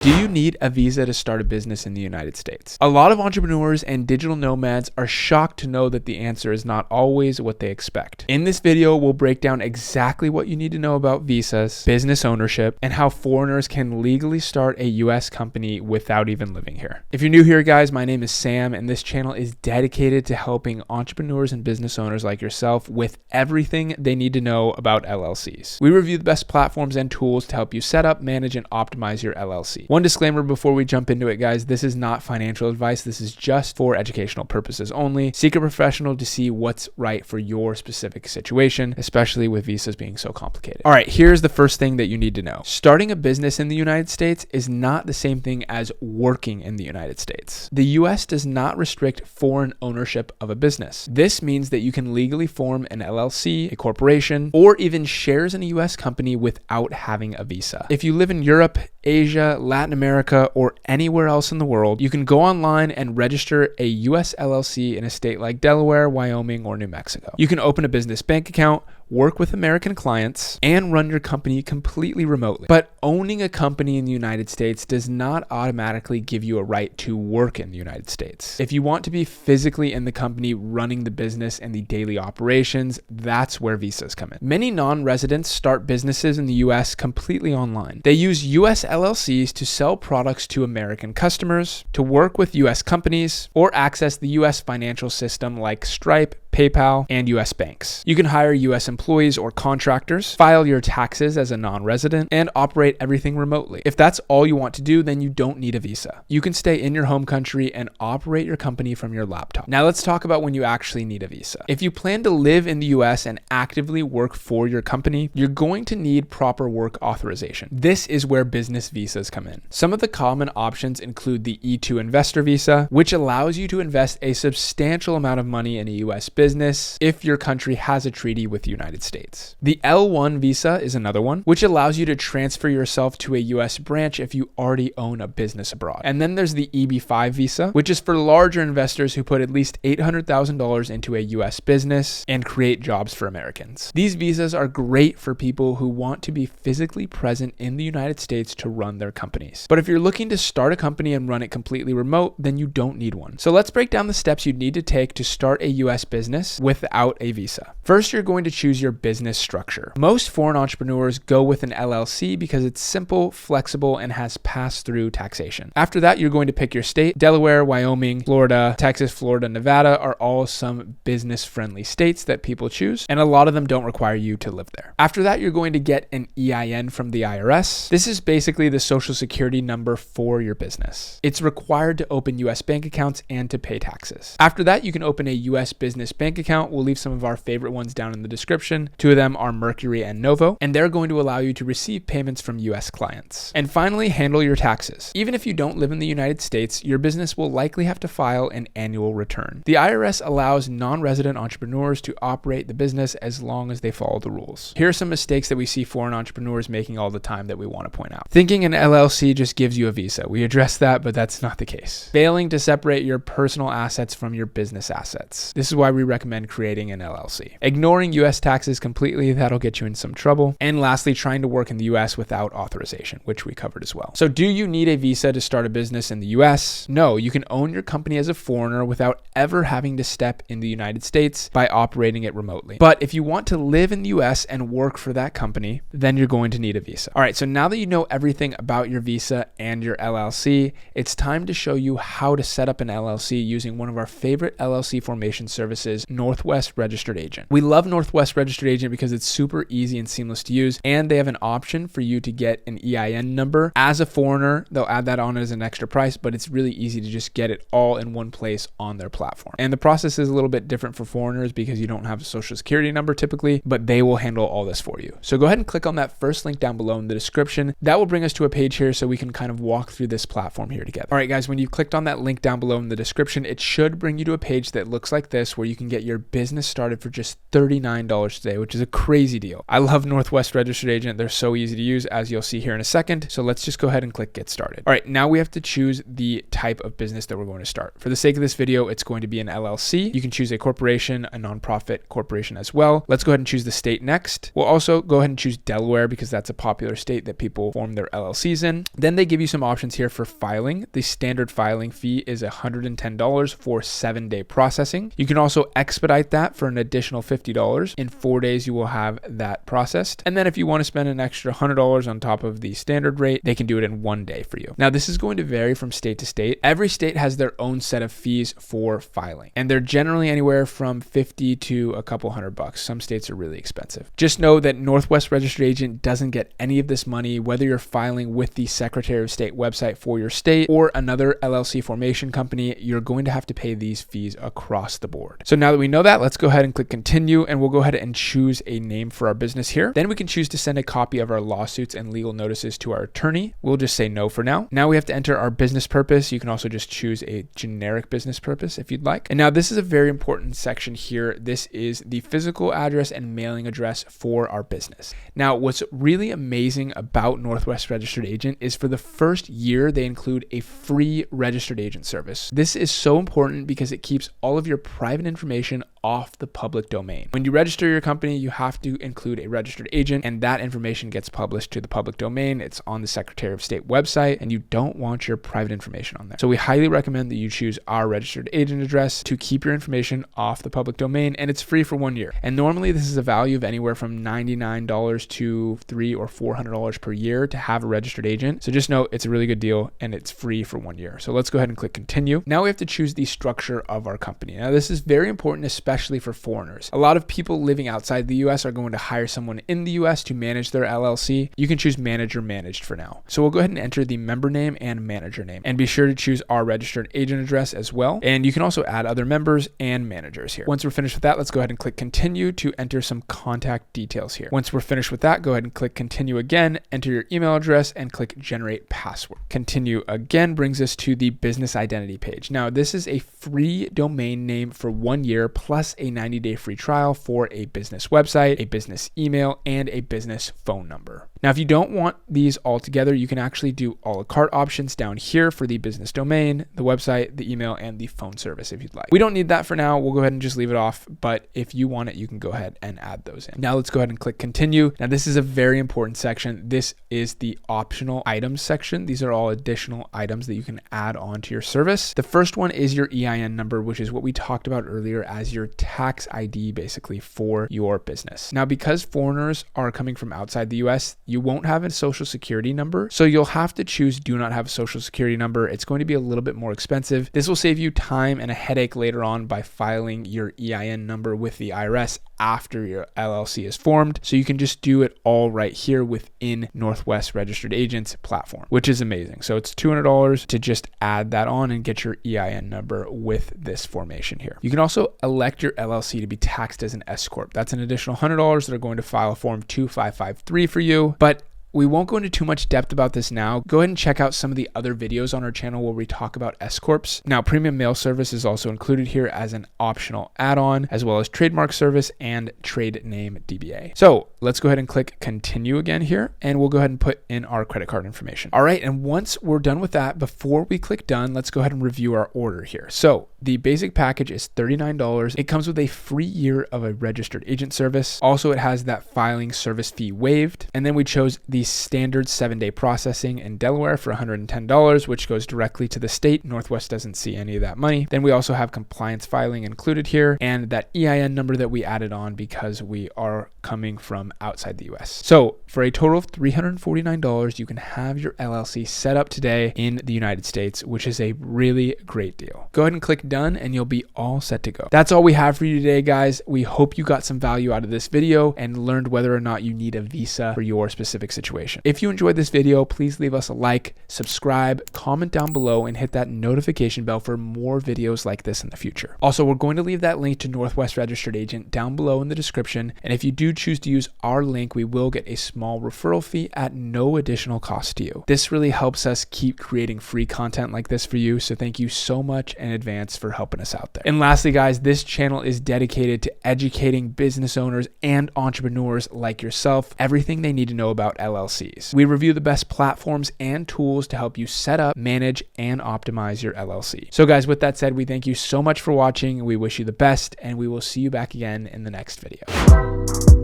Do you need a visa to start a business in the United States? A lot of entrepreneurs and digital nomads are shocked to know that the answer is not always what they expect. In this video, we'll break down exactly what you need to know about visas, business ownership, and how foreigners can legally start a US company without even living here. If you're new here, guys, my name is Sam, and this channel is dedicated to helping entrepreneurs and business owners like yourself with everything they need to know about LLCs. We review the best platforms and tools to help you set up, manage, and optimize your LLC. One disclaimer before we jump into it, guys, this is not financial advice. This is just for educational purposes only. Seek a professional to see what's right for your specific situation, especially with visas being so complicated. All right, here's the first thing that you need to know. Starting a business in the United States is not the same thing as working in the United States. The US does not restrict foreign ownership of a business. This means that you can legally form an LLC, a corporation, or even shares in a US company without having a visa. If you live in Europe, Asia, Latin America, or anywhere else in the world, you can go online and register a US LLC in a state like Delaware, Wyoming, or New Mexico. You can open a business bank account, work with American clients, and run your company completely remotely. But owning a company in the United States does not automatically give you a right to work in the United States. If you want to be physically in the company running the business and the daily operations, that's where visas come in. Many non-residents start businesses in the US completely online. They use US LLCs to sell products to American customers, to work with US companies, or access the US financial system like Stripe, PayPal, and US banks. You can hire US employees or contractors, file your taxes as a non-resident, and operate everything remotely. If that's all you want to do, then you don't need a visa. You can stay in your home country and operate your company from your laptop. Now let's talk about when you actually need a visa. If you plan to live in the US and actively work for your company, you're going to need proper work authorization. This is where business visas come in. Some of the common options include the E2 investor visa, which allows you to invest a substantial amount of money in a US business if your country has a treaty with the United States. The L1 visa is another one, which allows you to transfer yourself to a US branch if you already own a business abroad. And then there's the EB5 visa, which is for larger investors who put at least $800,000 into a US business and create jobs for Americans. These visas are great for people who want to be physically present in the United States to run their companies. But if you're looking to start a company and run it completely remote, then you don't need one. So let's break down the steps you'd need to take to start a US business without a visa. First, you're going to choose your business structure. Most foreign entrepreneurs go with an LLC because it's simple, flexible, and has pass-through taxation. After that, you're going to pick your state. Delaware, Wyoming, Florida, Texas, Florida, Nevada are all some business-friendly states that people choose, and a lot of them don't require you to live there. After that, you're going to get an EIN from the IRS. This is basically the social security number for your business. It's required to open US bank accounts and to pay taxes. After that, you can open a US business bank account. We'll leave some of our favorite ones down in the description. Two of them are Mercury and Novo, and they're going to allow you to receive payments from US clients. And finally, handle your taxes. Even if you don't live in the United States, your business will likely have to file an annual return. The IRS allows non-resident entrepreneurs to operate the business as long as they follow the rules. Here are some mistakes that we see foreign entrepreneurs making all the time that we want to point out. Thinking an LLC just gives you a visa. We addressed that, but that's not the case. Failing to separate your personal assets from your business assets. This is why we recommend creating an LLC. Ignoring US taxes completely, that'll get you in some trouble. And lastly, trying to work in the US without authorization, which we covered as well. So do you need a visa to start a business in the US? No, you can own your company as a foreigner without ever having to step in the United States by operating it remotely. But if you want to live in the US and work for that company, then you're going to need a visa. All right, so now that you know everything about your visa and your LLC, it's time to show you how to set up an LLC using one of our favorite LLC formation services, Northwest Registered Agent. We love Northwest Registered Agent because it's super easy and seamless to use, and they have an option for you to get an EIN number. As a foreigner, they'll add that on as an extra price, but it's really easy to just get it all in one place on their platform. And the process is a little bit different for foreigners because you don't have a social security number typically, but they will handle all this for you. So go ahead and click on that first link down below in the description. That will bring us to a page here so we can kind of walk through this platform here together. All right, guys, when you've clicked on that link down below in the description, it should bring you to a page that looks like this where you can get your business started for just $39 today, which is a crazy deal. I love Northwest Registered Agent. They're so easy to use, as you'll see here in a second. So let's just go ahead and click get started. All right, now we have to choose the type of business that we're going to start. For the sake of this video, it's going to be an LLC. You can choose a corporation, a nonprofit corporation as well. Let's go ahead and choose the state next. We'll also go ahead and choose Delaware because that's a popular state that people form their LLCs in. Then they give you some options here for filing. The standard filing fee is $110 for 7-day processing. You can also expedite that for an additional $50. In 4 days, you will have that processed. And then if you want to spend an extra $100 on top of the standard rate, they can do it in 1 day for you. Now, this is going to vary from state to state. Every state has their own set of fees for filing, and they're generally anywhere from $50 to a couple $100. Some states are really expensive. Just know that Northwest Registered Agent doesn't get any of this money, whether you're filing with the Secretary of State website for your state or another LLC formation company. You're going to have to pay these fees across the board. So now that we know that, let's go ahead and click continue, and we'll go ahead and choose a name for our business here. Then we can choose to send a copy of our lawsuits and legal notices to our attorney. We'll just say no for now. Now we have to enter our business purpose. You can also just choose a generic business purpose if you'd like. And now this is a very important section here. This is the physical address and mailing address for our business. Now, what's really amazing about Northwest Registered Agent is for the first year, they include a free registered agent service. This is so important because it keeps all of your private information off the public domain. When you register your company, you have to include a registered agent, and that information gets published to the public domain. It's on the Secretary of State website, and you don't want your private information on there. So we highly recommend that you choose our registered agent address to keep your information off the public domain, and it's free for 1 year. And normally this is a value of anywhere from $99 to $300 or $400 per year to have a registered agent. So just know it's a really good deal, and it's free for 1 year. So let's go ahead and click continue. Now we have to choose the structure of our company. Now this is very important, especially for foreigners. A lot of people living outside the US are going to hire someone in the US to manage their LLC. You can choose manage or managed for now. So we'll go ahead and enter the member name and manager name, and be sure to choose our registered agent address as well. And you can also add other members and managers here. Once we're finished with that, let's go ahead and click continue to enter some contact details here. Once we're finished with that, go ahead and click continue again, enter your email address, and click generate password. Continue again brings us to the business identity page. Now, this is a free domain name for 1 year plus a 90-day free trial for a business website, a business email, and a business phone number. Now, if you don't want these all together, you can actually do a la carte options down here for the business domain, the website, the email, and the phone service if you'd like. We don't need that for now. We'll go ahead and just leave it off, but if you want it, you can go ahead and add those in. Now let's go ahead and click continue. Now this is a very important section. This is the optional items section. These are all additional items that you can add on to your service. The first one is your EIN number, which is what we talked about earlier as your tax ID basically for your business. Now, because foreigners are coming from outside the US, you won't have a social security number. So you'll have to choose do not have a social security number. It's going to be a little bit more expensive. This will save you time and a headache later on by filing your EIN number with the IRS after your LLC is formed. So you can just do it all right here within Northwest Registered Agents platform, which is amazing. So it's $200 to just add that on and get your EIN number with this formation here. You can also elect your LLC to be taxed as an S Corp. That's an additional $100 that are going to file Form 2553 for you. But we won't go into too much depth about this now. Go ahead and check out some of the other videos on our channel where we talk about S Corps. Now, premium mail service is also included here as an optional add-on, as well as trademark service and trade name DBA. So let's go ahead and click continue again here, and we'll go ahead and put in our credit card information. All right, and once we're done with that, before we click done, let's go ahead and review our order here. So the basic package is $39. It comes with a free year of a registered agent service. Also, it has that filing service fee waived. And then we chose the standard 7-day processing in Delaware for $110, which goes directly to the state. Northwest doesn't see any of that money. Then we also have compliance filing included here and that EIN number that we added on because we are coming from outside the US. So for a total of $349, you can have your LLC set up today in the United States, which is a really great deal. Go ahead and click done and you'll be all set to go. That's all we have for you today, guys. We hope you got some value out of this video and learned whether or not you need a visa for your specific situation. If you enjoyed this video, please leave us a like, subscribe, comment down below, and hit that notification bell for more videos like this in the future. Also, we're going to leave that link to Northwest Registered Agent down below in the description. And if you do choose to use our link, we will get a small referral fee at no additional cost to you. This really helps us keep creating free content like this for you. So thank you so much in advance for helping us out there. And lastly, guys, this channel is dedicated to educating business owners and entrepreneurs like yourself everything they need to know about LLCs. We review the best platforms and tools to help you set up, manage, and optimize your LLC. So guys, with that said, we thank you so much for watching. We wish you the best, and we will see you back again in the next video.